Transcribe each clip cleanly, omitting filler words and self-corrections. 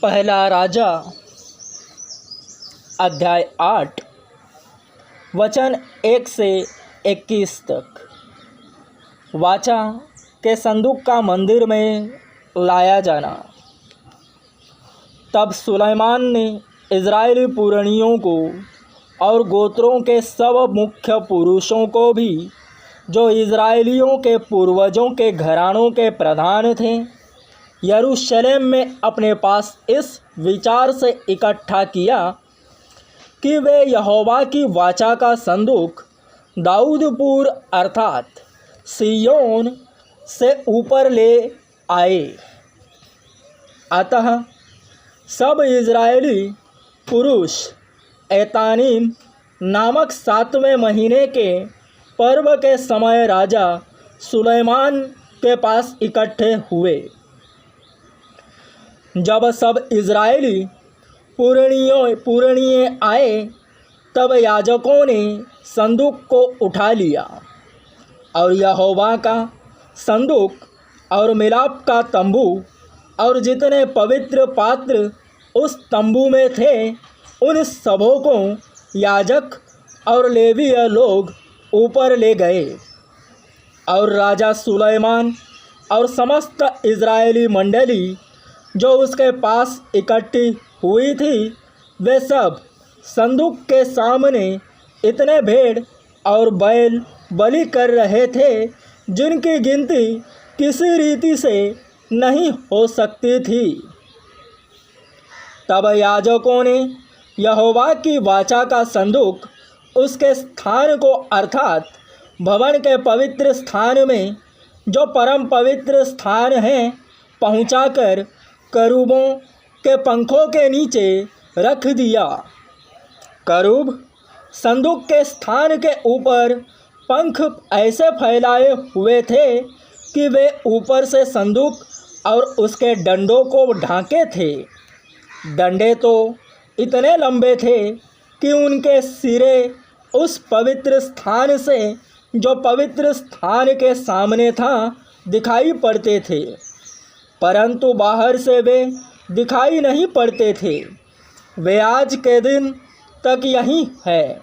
पहला राजा अध्याय 8 वचन 1 से 21 तक। वाचा के संदूक का मंदिर में लाया जाना। तब सुलैमान ने इज़राइली पुरनियों को और गोत्रों के सब मुख्य पुरुषों को भी, जो इज़राइलियों के पूर्वजों के घरानों के प्रधान थे, यरूशलेम में अपने पास इस विचार से इकट्ठा किया कि वे यहोवा की वाचा का संदूक दाऊदपुर अर्थात सिय्योन से ऊपर ले आए। अतः सब इज़राइली पुरुष एतानीम नामक 7वें महीने के पर्व के समय राजा सुलैमान के पास इकट्ठे हुए। जब सब इज़राइली पुरनिये आए, तब याजकों ने संदूक को उठा लिया और यहोवा का संदूक और मिलाप का तंबू और जितने पवित्र पात्र उस तंबू में थे, उन सबों को याजक और लेवीय लोग ऊपर ले गए। और राजा सुलैमान और समस्त इज़राइली मंडली जो उसके पास इकट्ठी हुई थी, वे सब संदूक के सामने इतने भेड़ और बैल बलि कर रहे थे जिनकी गिनती किसी रीति से नहीं हो सकती थी। तब याजकों ने यहोवा की वाचा का संदूक उसके स्थान को अर्थात भवन के पवित्र स्थान में, जो परम पवित्र स्थान है, पहुंचाकर करूबों के पंखों के नीचे रख दिया। करूब संदूक के स्थान के ऊपर पंख ऐसे फैलाए हुए थे कि वे ऊपर से संदूक और उसके डंडों को ढांके थे। डंडे तो इतने लंबे थे कि उनके सिरे उस पवित्र स्थान से, जो पवित्र स्थान के सामने था, दिखाई पड़ते थे, परंतु बाहर से वे दिखाई नहीं पड़ते थे। वे आज के दिन तक यही है।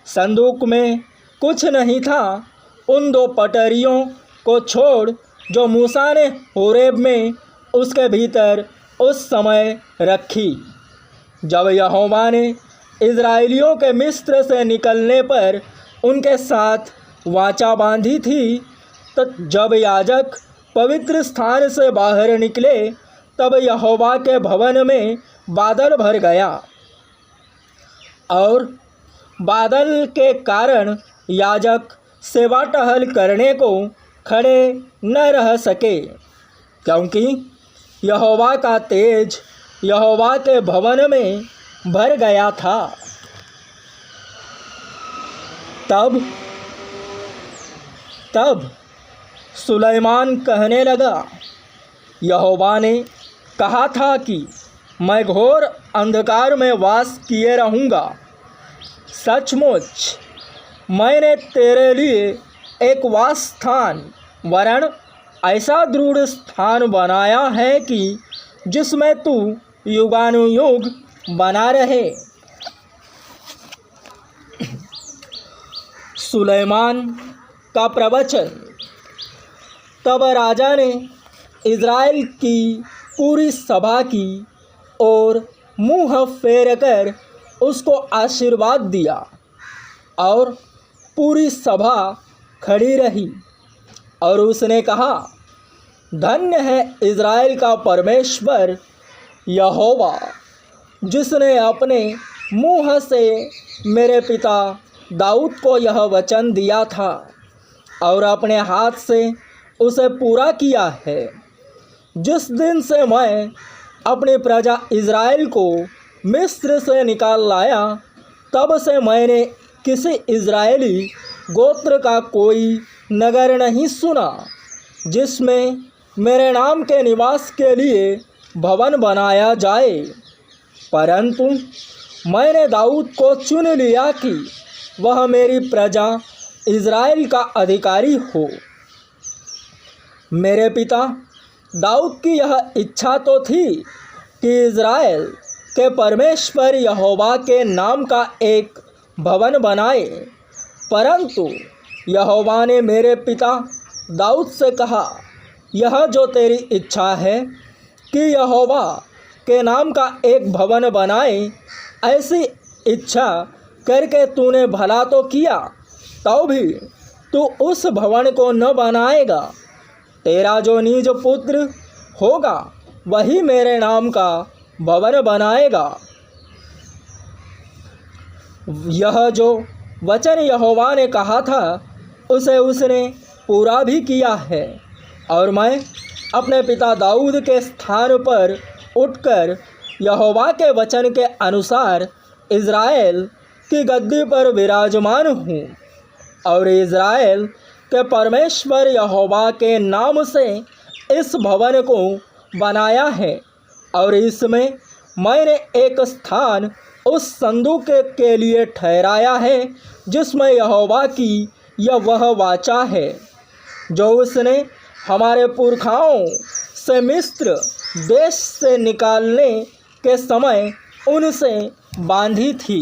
संदूक में कुछ नहीं था, उन 2 पटरियों को छोड़ जो मूसा ने होरेब में उसके भीतर उस समय रखी, जब यहोवा ने इज़राइलियों के मिस्र से निकलने पर उनके साथ वाचा बांधी थी। तो जब याजक पवित्र स्थान से बाहर निकले, तब यहोवा के भवन में बादल भर गया और बादल के कारण याजक सेवा टहल करने को खड़े न रह सके, क्योंकि यहोवा का तेज यहोवा के भवन में भर गया था। तब सुलैमान कहने लगा, यहोवा ने कहा था कि मैं घोर अंधकार में वास किए रहूँगा। सचमुच मैंने तेरे लिए एक वास स्थान वरन ऐसा दृढ़ स्थान बनाया है कि जिसमें तू युगानुयुग बना रहे। सुलैमान का प्रवचन। तब राजा ने इज़राइल की पूरी सभा की ओर मुँह फेर कर उसको आशीर्वाद दिया और पूरी सभा खड़ी रही। और उसने कहा, धन्य है इज़राइल का परमेश्वर यहोवा, जिसने अपने मुँह से मेरे पिता दाऊद को यह वचन दिया था और अपने हाथ से उसे पूरा किया है। जिस दिन से मैं अपनी प्रजा इज़राइल को मिस्र से निकाल लाया, तब से मैंने किसी इज़राइली गोत्र का कोई नगर नहीं सुना जिसमें मेरे नाम के निवास के लिए भवन बनाया जाए, परंतु मैंने दाऊद को चुन लिया कि वह मेरी प्रजा इज़राइल का अधिकारी हो। मेरे पिता दाऊद की यह इच्छा तो थी कि इज़राइल के परमेश्वर यहोवा के नाम का एक भवन बनाए। परंतु यहोवा ने मेरे पिता दाऊद से कहा, यह जो तेरी इच्छा है कि यहोवा के नाम का एक भवन बनाए, ऐसी इच्छा करके तूने भला तो किया, तो भी तू उस भवन को न बनाएगा। तेरा जो निज पुत्र होगा वही मेरे नाम का भवन बनाएगा। यह जो वचन यहोवा ने कहा था उसे उसने पूरा भी किया है, और मैं अपने पिता दाऊद के स्थान पर उठकर यहोवा के वचन के अनुसार इज़राइल की गद्दी पर विराजमान हूँ, और इज़राइल के परमेश्वर यहोवा के नाम से इस भवन को बनाया है। और इसमें मैंने एक स्थान उस संदूक के लिए ठहराया है जिसमें यहोवा की यह वह वाचा है जो उसने हमारे पुरखाओं से मिस्र देश से निकालने के समय उनसे बांधी थी।